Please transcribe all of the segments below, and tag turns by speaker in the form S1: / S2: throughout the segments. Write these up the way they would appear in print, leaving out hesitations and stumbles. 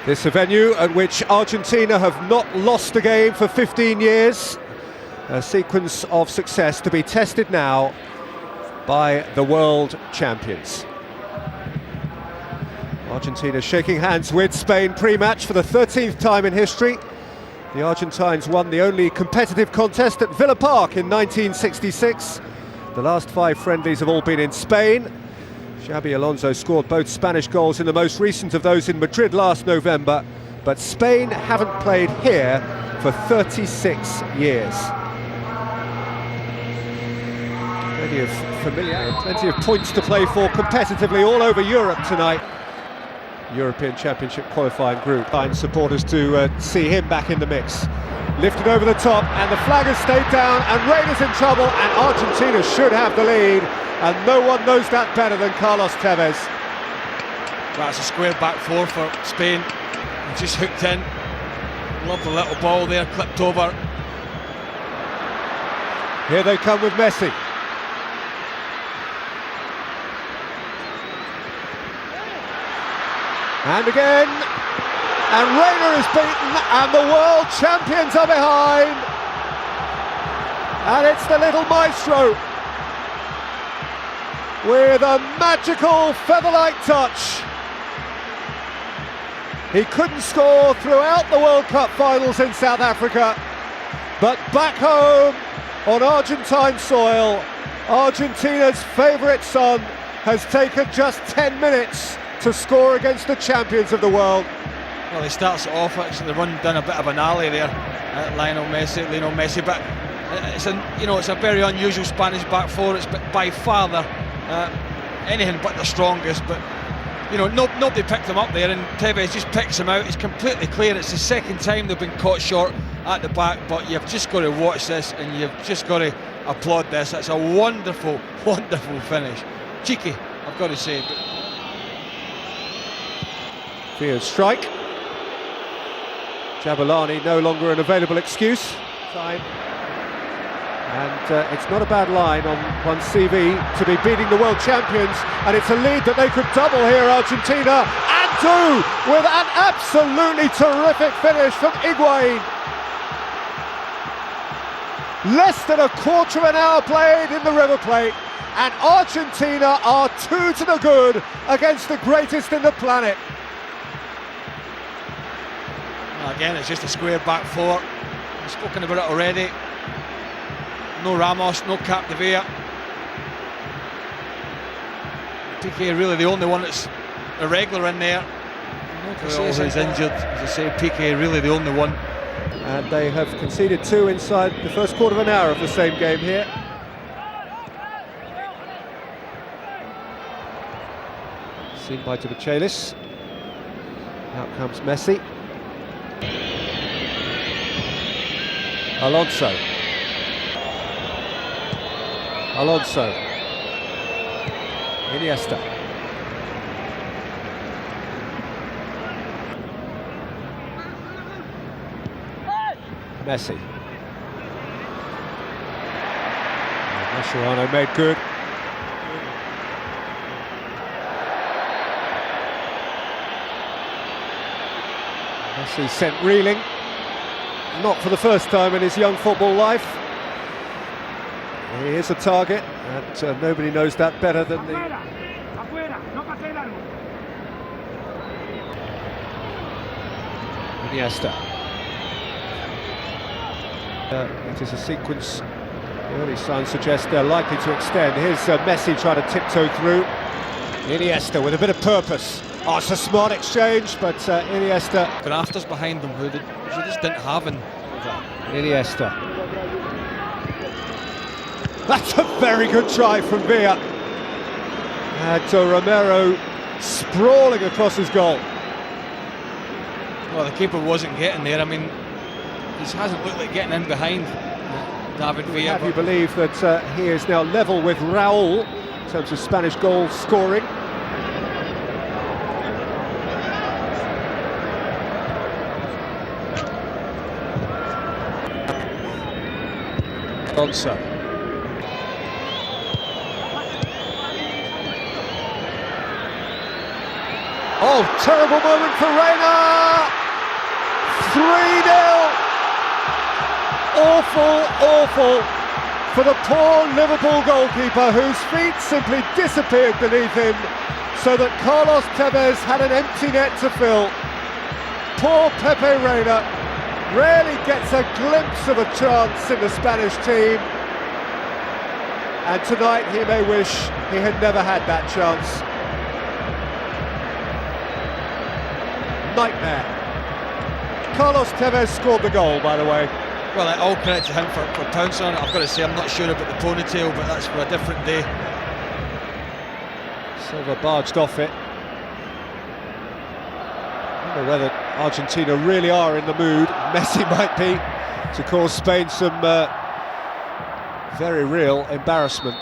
S1: This is a venue at which Argentina have not lost a game for 15 years. A sequence of success to be tested now by the world champions. Argentina shaking hands with Spain pre-match for the 13th time in history. The Argentines won the only competitive contest at Villa Park in 1966. The last 5 friendlies have all been in Spain. Xabi Alonso scored both Spanish goals in the most recent of those in Madrid last November, but Spain haven't played here for 36 years. Plenty of points to play for competitively all over Europe tonight. European Championship qualifying group. Fine supporters to see him back in the mix. Lifted over the top, and the flag has stayed down, and Rain is in trouble, and Argentina should have the lead, and no one knows that better than Carlos Tevez.
S2: That's a square back four for Spain. Just hooked in. Lovely little ball there, clipped over.
S1: Here they come with Messi. And again, and Reina is beaten, and the world champions are behind. And it's the little maestro with a magical feather-like touch. He couldn't score throughout the World Cup finals in South Africa, but back home on Argentine soil, Argentina's favourite son has taken just 10 minutes to score against the champions of the world.
S2: Well, he starts it off, actually, they run down a bit of an alley there, Lionel Messi, but it's a very unusual Spanish back four. It's by far anything but the strongest, but nobody picked him up there, and Tevez just picks him out. He's completely clear. It's the second time they've been caught short at the back, but you've just got to watch this, and you've just got to applaud this. It's a wonderful, wonderful finish. Cheeky, I've got to say.
S1: Field strike. Jabalani no longer an available excuse. Time. And it's not a bad line on one's CV to be beating the world champions, and it's a lead that they could double here, Argentina, and do, with an absolutely terrific finish from Higuain. Less than a quarter of an hour played in the River Plate, and Argentina are 2 to the good against the greatest in the planet.
S2: Again, it's just a square back four. We've spoken about it already. No Ramos, no Capdevila. Piqué really the only one that's irregular in there. He's injured, as I say. Piqué really the only one.
S1: And they have conceded 2 inside the first quarter of an hour of the same game here. Seen by Tebachelius. Out comes Messi. Alonso. Iniesta. Messi. Mascherano made good. Messi sent reeling. Not for the first time in his young football life. He is a target, and nobody knows that better than the... Iniesta. It is a sequence, the early signs suggest they're likely to extend. Here's Messi trying to tiptoe through. Iniesta with a bit of purpose. Oh, it's a smart exchange, but Iniesta...
S2: Grafters behind them who they just didn't have in
S1: Iniesta. That's a very good try from Villa. And Romero sprawling across his goal.
S2: Well, the keeper wasn't getting there. I mean, he hasn't looked like getting in behind David Villa.
S1: Have you believe that he is now level with Raúl in terms of Spanish goal scoring? Alonso. Oh, terrible moment for Reina! 3-0! Awful for the poor Liverpool goalkeeper, whose feet simply disappeared beneath him, so that Carlos Tevez had an empty net to fill. Poor Pepe Reina rarely gets a glimpse of a chance in the Spanish team, and tonight he may wish he had never had that chance. Nightmare. Carlos Tevez scored the goal, by the way.
S2: Well, all credit to him for pouncing on it. I've got to say, I'm not sure about the ponytail, but that's for a different day.
S1: Silva barged off it. I wonder whether Argentina really are in the mood, Messi might be, to cause Spain some very real embarrassment.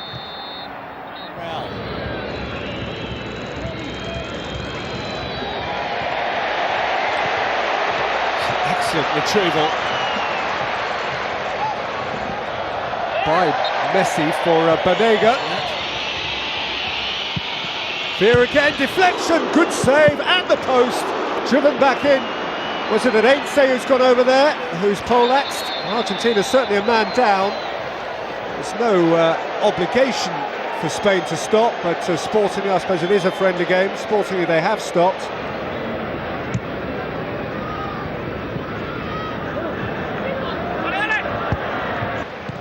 S1: Excellent retrieval by Messi for Banega. Here again, deflection, good save, and the post, driven back in. Was it Iniesta who's gone over there, who's poleaxed? Argentina's certainly a man down. There's no obligation for Spain to stop, but sportingly, I suppose it is a friendly game, sportingly they have stopped.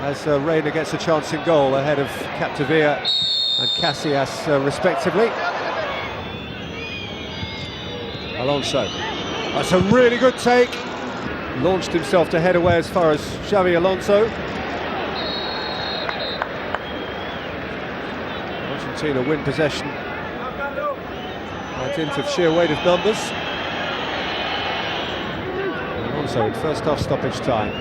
S1: As Reina gets a chance in goal ahead of Capdevila and Casillas respectively. Alonso, that's a really good take. Launched himself to head away as far as Xabi Alonso. Argentina win possession by dint of sheer weight of numbers. Alonso in first half stoppage time.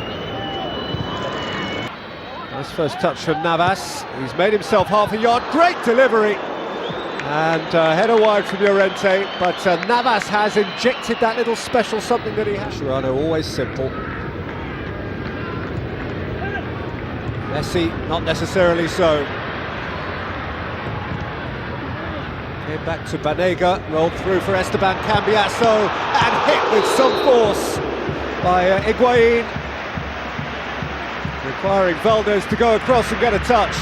S1: Nice first touch from Navas. He's made himself half a yard. Great delivery. And header wide from Llorente. But Navas has injected that little special something that he has. Mascherano, always simple. Messi, not necessarily so. Came back to Banega. Rolled through for Esteban Cambiasso. And hit with some force by Higuain. Requiring Valdez to go across and get a touch.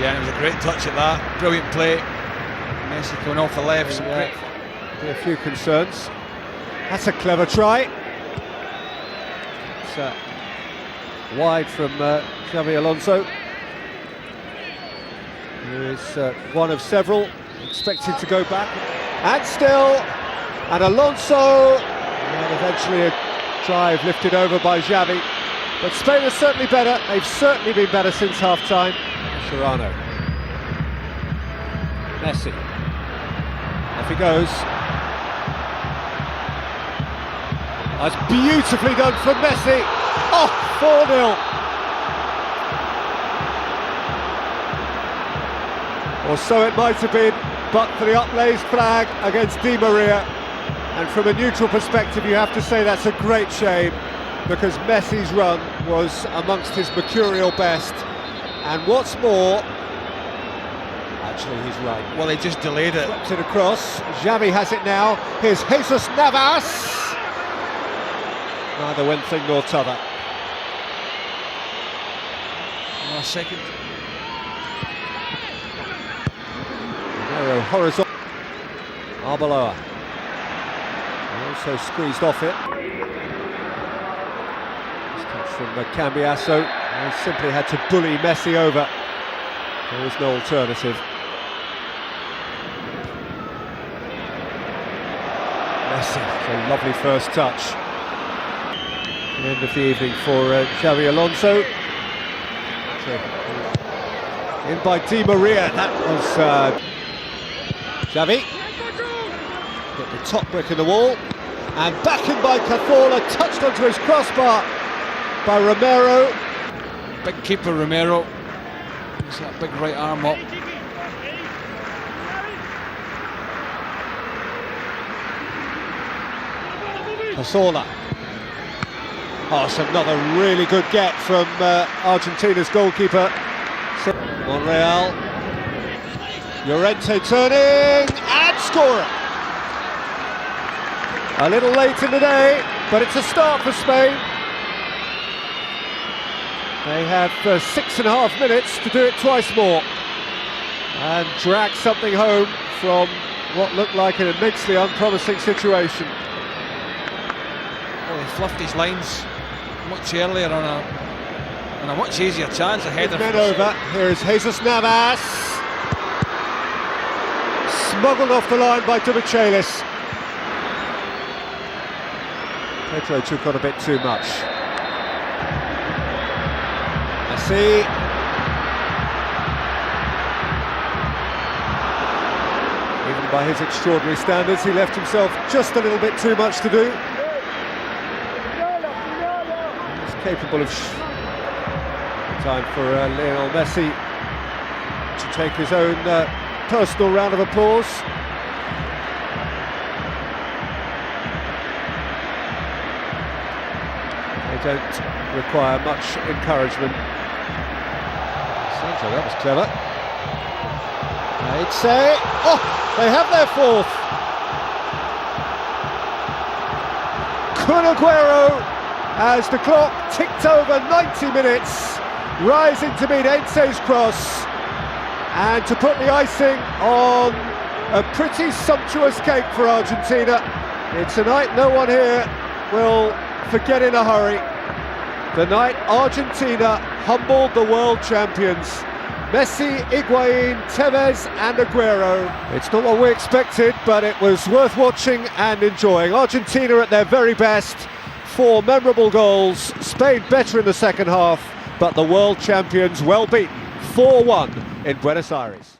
S2: Yeah, it was a great touch at that. Brilliant play. Messi going off the left.
S1: Yeah, a few concerns. That's a clever try. It's wide from Xabi Alonso, who is one of several expected to go back. And still, and Alonso, and eventually a drive lifted over by Xavi. But Spain are certainly better. They've certainly been better since half-time. Mascherano. Messi. Off he goes. That's beautifully done from Messi. Oh, 4-0. Or so it might have been, but for the upraised flag against Di Maria. And from a neutral perspective, you have to say that's a great shame, because Messi's run was amongst his mercurial best. And what's more, actually he's right.
S2: Well, he just delayed it.
S1: Drops it across. Xavi has it now. Here's Jesus Navas. Neither one thing nor t'other.
S2: Oh, second.
S1: Narrow horizontal. Arbeloa. Also squeezed off it. From Cambiasso, he simply had to bully Messi over. There was no alternative. Messi, a lovely first touch. The end of the evening for Xabi Alonso. In by Di Maria, that was Xavi. Got the top brick in the wall. And back in by Cazorla, touched onto his crossbar by Romero.
S2: Big keeper Romero. He's that big right arm up.
S1: Cazorla. Oh, it's another really good get from Argentina's goalkeeper. Monreal. Llorente turning and scoring. A little late in the day, but it's a start for Spain. They have 6.5 minutes to do it twice more and drag something home from what looked like an immensely unpromising situation.
S2: Well, he fluffed his lines much earlier on a much easier chance ahead of
S1: men over. Here is Jesus Navas, smuggled off the line by Dumichelis. Pedro took on a bit too much. Messi. Even by his extraordinary standards, he left himself just a little bit too much to do. He's capable of time for Lionel Messi to take his own personal round of applause. They don't require much encouragement. Sancho, that was clever. They'd say, oh, they have their fourth. Kun Aguero, as the clock ticked over 90 minutes, rising to meet Ense's cross and to put the icing on a pretty sumptuous cake for Argentina. It's a night no one here will forget in a hurry. The night Argentina humbled the world champions. Messi, Higuain, Tevez and Aguero. It's not what we expected, but it was worth watching and enjoying. Argentina at their very best. 4 memorable goals. Spain better in the second half, but the world champions well beaten 4-1 in Buenos Aires.